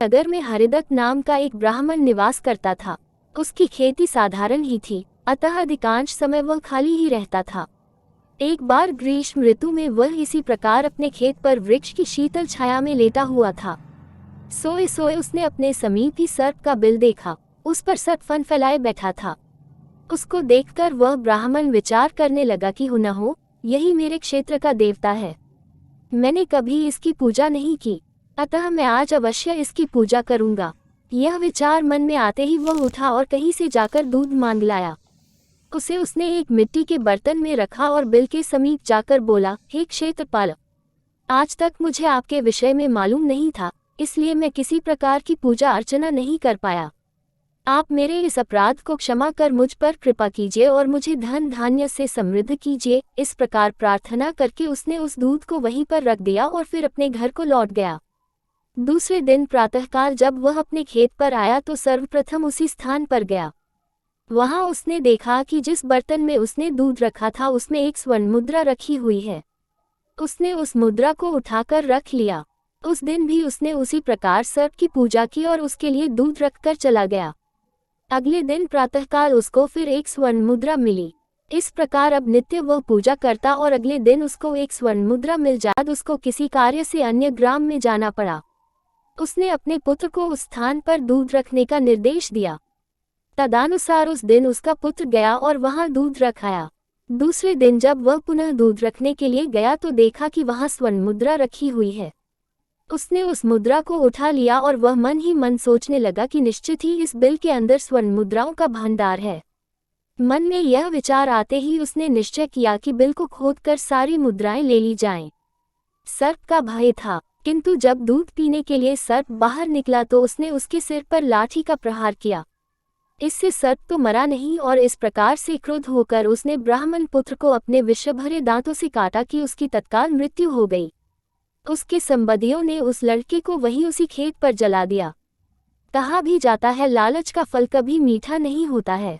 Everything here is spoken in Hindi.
नगर में हरिदत्त नाम का एक ब्राह्मण निवास करता था। उसकी खेती साधारण ही थी, अतः अधिकांश समय वह खाली ही रहता था। एक बार ग्रीष्म ऋतु में वह इसी प्रकार अपने खेत पर वृक्ष की शीतल छाया में लेटा हुआ था। सोए सोए उसने अपने समीप ही सर्प का बिल देखा। उस पर सर्प फन फैलाए बैठा था। उसको देखकर वह ब्राह्मण विचार करने लगा कि हो न हो, यही मेरे क्षेत्र का देवता है। मैंने कभी इसकी पूजा नहीं की, अतः मैं आज अवश्य इसकी पूजा करूंगा। यह विचार मन में आते ही वह उठा और कहीं से जाकर दूध मांग लाया। उसे उसने एक मिट्टी के बर्तन में रखा और बिल के समीप जाकर बोला, हे क्षेत्रपाल, आज तक मुझे आपके विषय में मालूम नहीं था, इसलिए मैं किसी प्रकार की पूजा अर्चना नहीं कर पाया। आप मेरे इस अपराध को क्षमा कर मुझ पर कृपा कीजिए और मुझे धन धान्य से समृद्ध कीजिए। इस प्रकार प्रार्थना करके उसने उस दूध को वहीं पर रख दिया और फिर अपने घर को लौट गया। दूसरे दिन प्रातःकाल जब वह अपने खेत पर आया तो सर्वप्रथम उसी स्थान पर गया। वहां उसने देखा कि जिस बर्तन में उसने दूध रखा था उसमें एक स्वर्ण मुद्रा रखी हुई है। उसने उस मुद्रा को उठाकर रख लिया। उस दिन भी उसने उसी प्रकार सर्प की पूजा की और उसके लिए दूध रखकर चला गया। अगले दिन प्रातःकाल उसको फिर एक स्वर्ण मुद्रा मिली। इस प्रकार अब नित्य वह पूजा करता और अगले दिन उसको एक स्वर्ण मुद्रा मिल जाए। उसको किसी कार्य से अन्य ग्राम में जाना पड़ा। उसने अपने पुत्र को उस स्थान पर दूध रखने का निर्देश दिया। तदनुसार उस दिन उसका पुत्र गया और वहां दूध रख आया। दूसरे दिन जब वह पुनः दूध रखने के लिए गया तो देखा कि वहां स्वर्ण मुद्रा रखी हुई है। उसने उस मुद्रा को उठा लिया और वह मन ही मन सोचने लगा कि निश्चित ही इस बिल के अंदर स्वर्ण मुद्राओं का भंडार है। मन में यह विचार आते ही उसने निश्चय किया कि बिल को खोदकर सारी मुद्राएं ले ली जाएं। सर्प का भय था, किंतु जब दूध पीने के लिए सर्प बाहर निकला तो उसने उसके सिर पर लाठी का प्रहार किया। इससे सर्प तो मरा नहीं और इस प्रकार से क्रुद्ध होकर उसने ब्राह्मण पुत्र को अपने विष भरे दांतों से काटा कि उसकी तत्काल मृत्यु हो गई। उसके संबंधियों ने उस लड़के को वहीं उसी खेत पर जला दिया। कहा भी जाता है, लालच का फल कभी मीठा नहीं होता है।